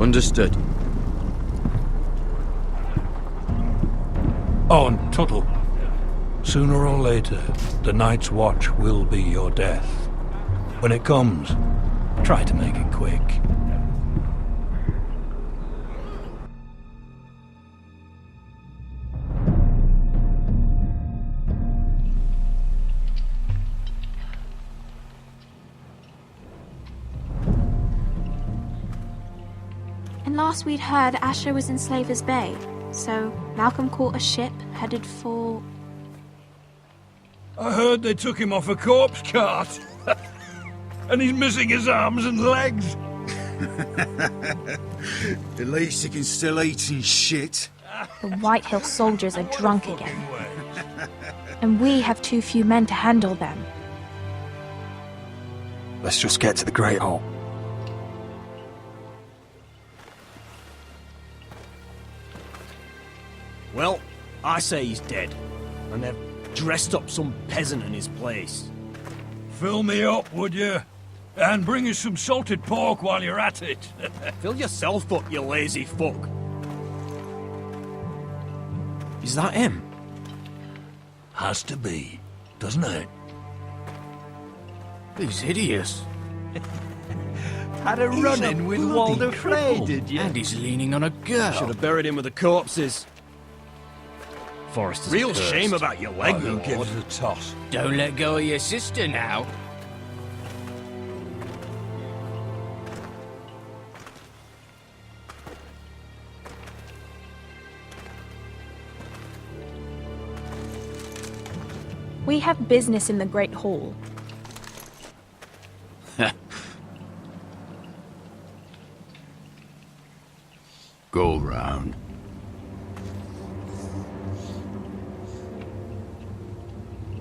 Understood. On, Tuttle. Sooner or later, the Night's Watch will be your death. When it comes, try to make it quick. And last we'd heard, Asher was in Slaver's Bay, so Malcolm caught a ship headed for... I heard they took him off a corpse cart. And he's missing his arms and legs. At least he can still eat and shit. The White Hill soldiers are drunk again. And we have too few men to handle them. Let's just get to the Great Hall. Well, I say he's dead. And they've dressed up some peasant in his place. Fill me up, would you? And bring us some salted pork while you're at it. Fill yourself up, you lazy fuck. Is that him? Has to be, doesn't it? He's hideous. Had a run-in with Walder Frey, did you? And he's leaning on a girl. Should have buried him with the corpses. Forrester's real shame about your leg, I'll my give lord. it a toss. Don't let go of your sister now. We have business in the Great Hall. Go round.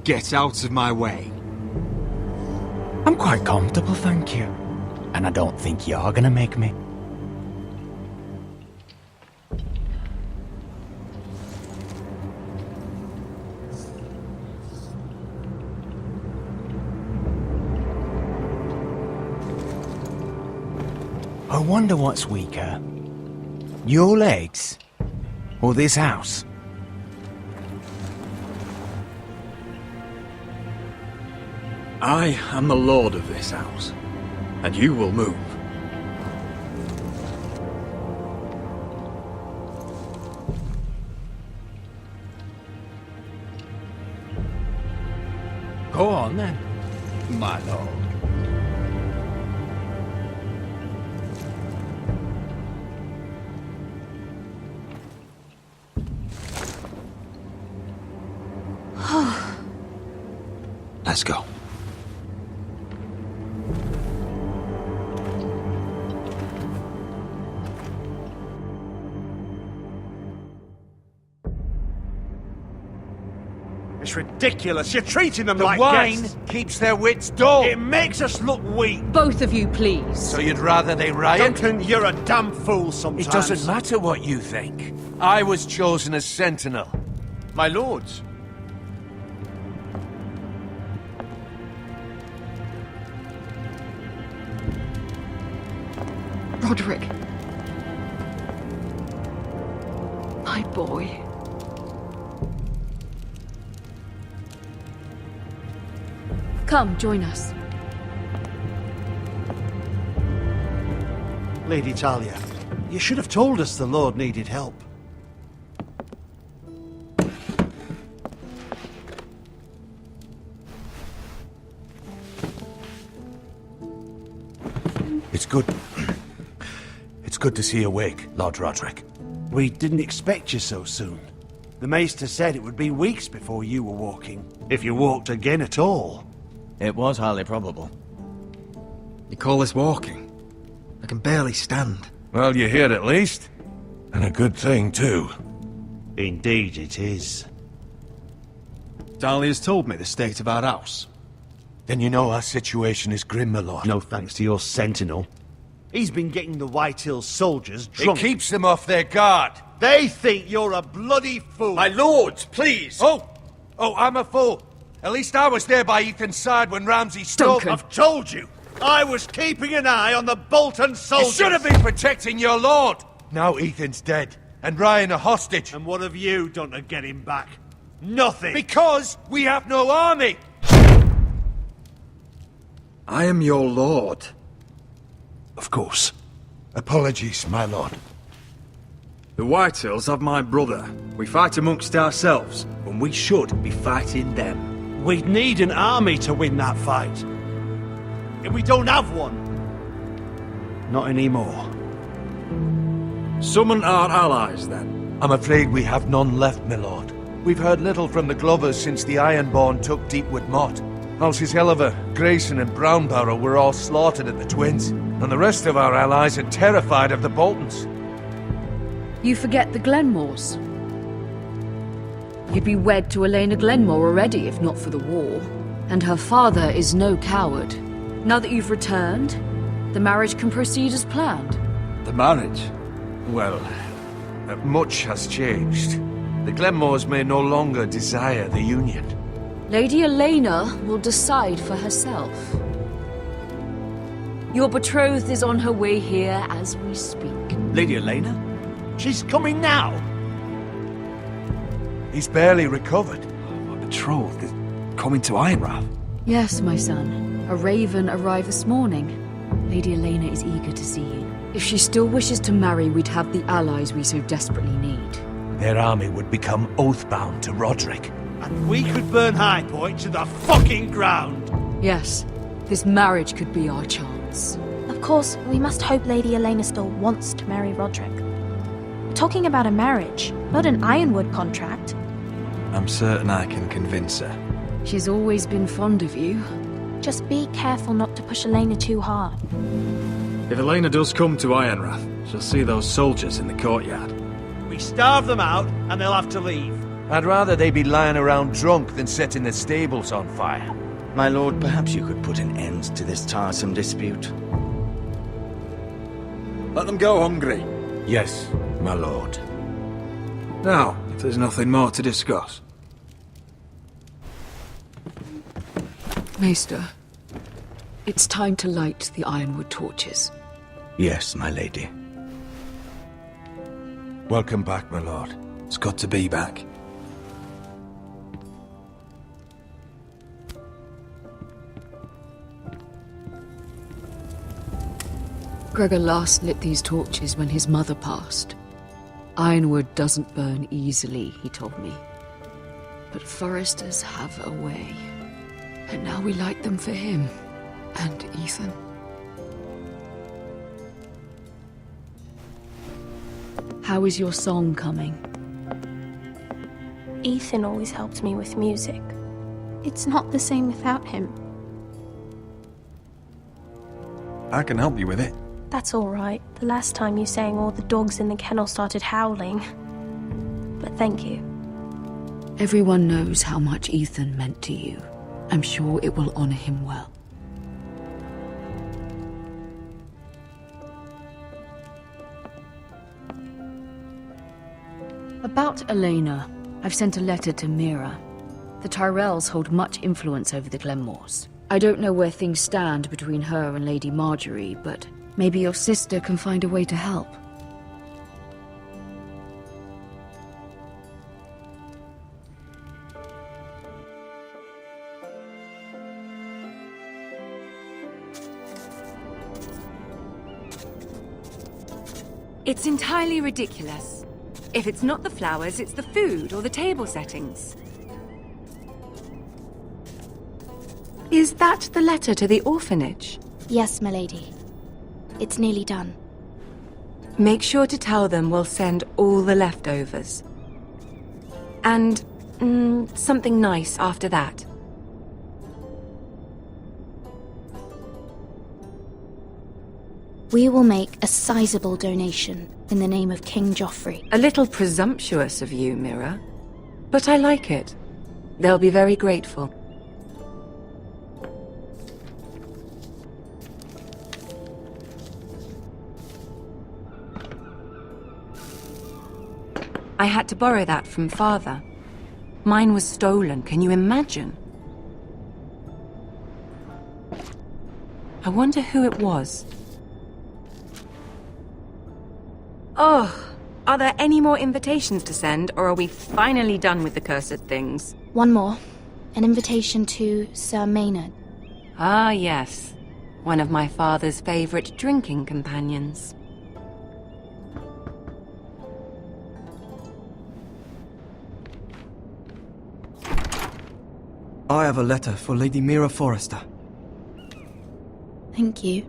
Get out of my way. I'm quite comfortable, thank you. And I don't think you're gonna make me. I wonder what's weaker. Your legs? Or this house? I am the lord of this house, and you will move. Go on then, my lord. Let's go. It's ridiculous. You're treating them The like wine guests. keeps their wits dull. It makes us look weak. Both of you, please. So you'd rather they riot? Duncan, you're a damn fool sometimes. It doesn't matter what you think. I was chosen as sentinel. My lords. Roderick. My boy. Come, join us. Lady Talia, you should have told us the Lord needed help. It's good. It's good to see you awake, Lord Roderick. We didn't expect you so soon. The Maester said it would be weeks before you were walking, if you walked again at all. It was highly probable. You call this walking? I can barely stand. Well, you're here at least. And a good thing, too. Indeed it is. Dahlia's told me the state of our house. Then you know our situation is grim, my lord. No thanks to your sentinel. He's been getting the White Hill soldiers drunk. It keeps them off their guard. They think you're a bloody fool. My lords, please! Oh, I'm a fool. At least I was there by Ethan's side when Ramsay stole... Duncan. I've told you. I was keeping an eye on the Bolton You soldiers! should have been protecting your lord! Now Ethan's dead, and Ryan a hostage. And what have you done to get him back? Nothing! Because we have no army! I am your lord. Of course. Apologies, my lord. The Whitehills have my brother. We fight amongst ourselves, when we should be fighting them. We'd need an army to win that fight. And we don't have one. Not anymore. Summon our allies, then. I'm afraid we have none left, my lord. We've heard little from the Glovers since the Ironborn took Deepwood Motte. Halsey's Helliver, Grayson and Brownbarrow were all slaughtered at the Twins, and the rest of our allies are terrified of the Boltons. You forget the Glenmores. You'd be wed to Elena Glenmore already if not for the war. And her father is no coward. Now that you've returned, the marriage can proceed as planned. The marriage? Well, much has changed. The Glenmores may no longer desire the union. Lady Elena will decide for herself. Your betrothed is on her way here as we speak. Lady Elena? She's coming now! He's barely recovered. My betrothed is coming to Ironrath. Yes, my son. A raven arrived this morning. Lady Elena is eager to see you. If she still wishes to marry, we'd have the allies we so desperately need. Their army would become oathbound to Roderick. And we could burn High Point to the fucking ground! Yes, this marriage could be our chance. Of course, we must hope Lady Elena still wants to marry Roderick. We're talking about a marriage, not an Ironwood contract. I'm certain I can convince her. She's always been fond of you. Just be careful not to push Elena too hard. If Elena does come to Ironrath, she'll see those soldiers in the courtyard. We starve them out, and they'll have to leave. I'd rather they be lying around drunk than setting the stables on fire. My lord, perhaps you could put an end to this tiresome dispute. Let them go hungry. Yes, my lord. Now, if there's nothing more to discuss. Maester, it's time to light the Ironwood torches. Yes, my lady. Welcome back, my lord. It's good to be back. Gregor last lit these torches when his mother passed. Ironwood doesn't burn easily, he told me. But foresters have a way. And now we light them for him. And Ethan. How is your song coming? Ethan always helped me with music. It's not the same without him. I can help you with it. That's all right. The last time you sang, all the dogs in the kennel started howling. But thank you. Everyone knows how much Ethan meant to you. I'm sure it will honor him well. About Elena, I've sent a letter to Mira. The Tyrells hold much influence over the Glenmores. I don't know where things stand between her and Lady Marjorie, but maybe your sister can find a way to help. It's entirely ridiculous. If it's not the flowers, it's the food or the table settings. Is that the letter to the orphanage? Yes, my lady. It's nearly done. Make sure to tell them we'll send all the leftovers. And, something nice after that. We will make a sizable donation in the name of King Joffrey. A little presumptuous of you, Mira. But I like it. They'll be very grateful. I had to borrow that from Father. Mine was stolen, can you imagine? I wonder who it was. Oh, are there any more invitations to send, or are we finally done with the cursed things? One more. An invitation to Sir Maynard. Ah, yes. One of my father's favorite drinking companions. I have a letter for Lady Mira Forrester. Thank you.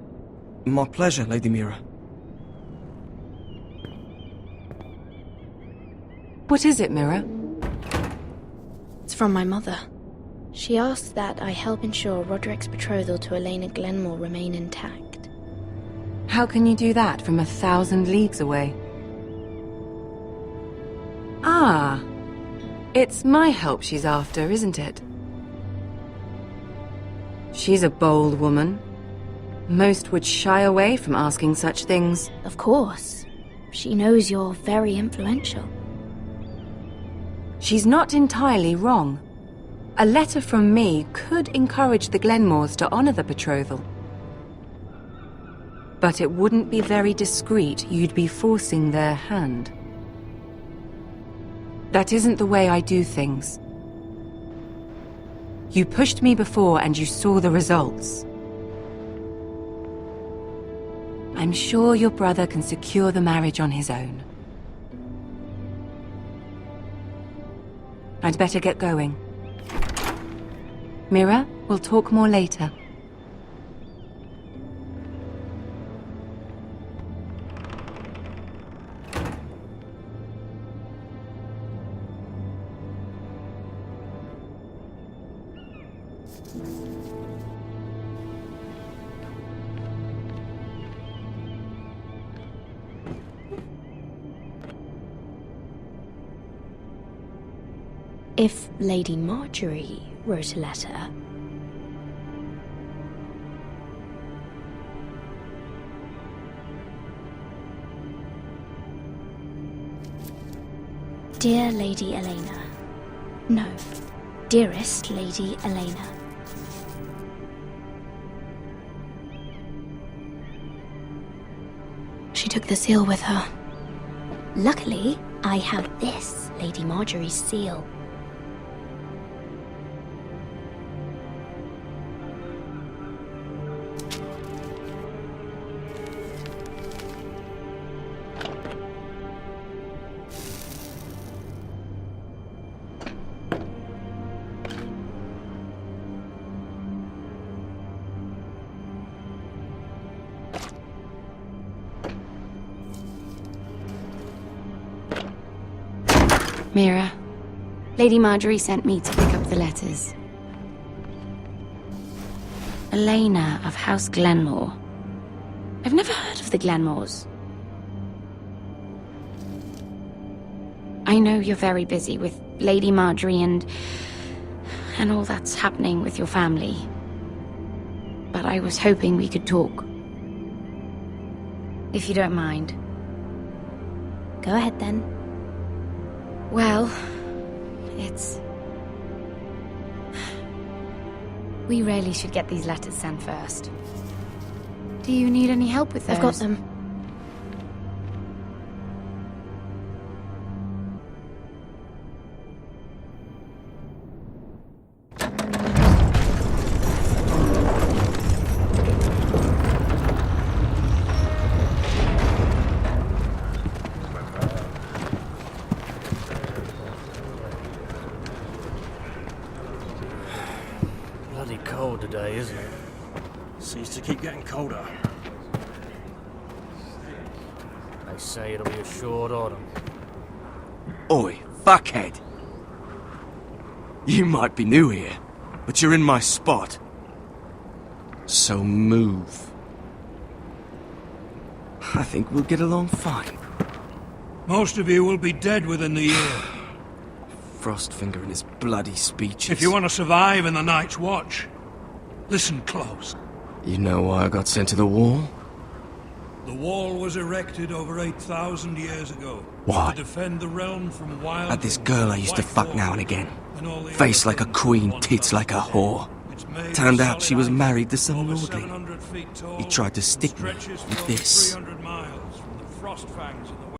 My pleasure, Lady Mira. What is it, Mira? It's from my mother. She asks that I help ensure Roderick's betrothal to Elena Glenmore remain intact. How can you do that from 1,000 leagues away? Ah, it's my help she's after, isn't it? She's a bold woman. Most would shy away from asking such things. Of course. She knows you're very influential. She's not entirely wrong. A letter from me could encourage the Glenmores to honor the betrothal. But it wouldn't be very discreet. You'd be forcing their hand. That isn't the way I do things. You pushed me before and you saw the results. I'm sure your brother can secure the marriage on his own. I'd better get going. Mira, we'll talk more later. If Lady Marjorie wrote a letter... Dear Lady Elena. No, dearest Lady Elena. She took the seal with her. Luckily, I have this Lady Marjorie's seal. Mira, Lady Marjorie sent me to pick up the letters. Elena of House Glenmore. I've never heard of the Glenmores. I know you're very busy with Lady Marjorie and all that's happening with your family. But I was hoping we could talk. If you don't mind. Go ahead then. Well, we really should get these letters sent first. Do you need any help with those? I've got them. Cold today, isn't it? Seems to keep getting colder. They say it'll be a short autumn. Oi, fuckhead. You might be new here, but you're in my spot. So move. I think we'll get along fine. Most of you will be dead within the year. Frostfinger and his bloody speeches. If you want to survive in the Night's Watch, listen close. You know why I got sent to the wall? The wall was erected over 8,000 years ago. Why? To defend the realm from wild... Had this girl I used to fuck now and again. Face like a queen, tits like a whore. Turned out she was married to some lordly. He tried to stick me with this.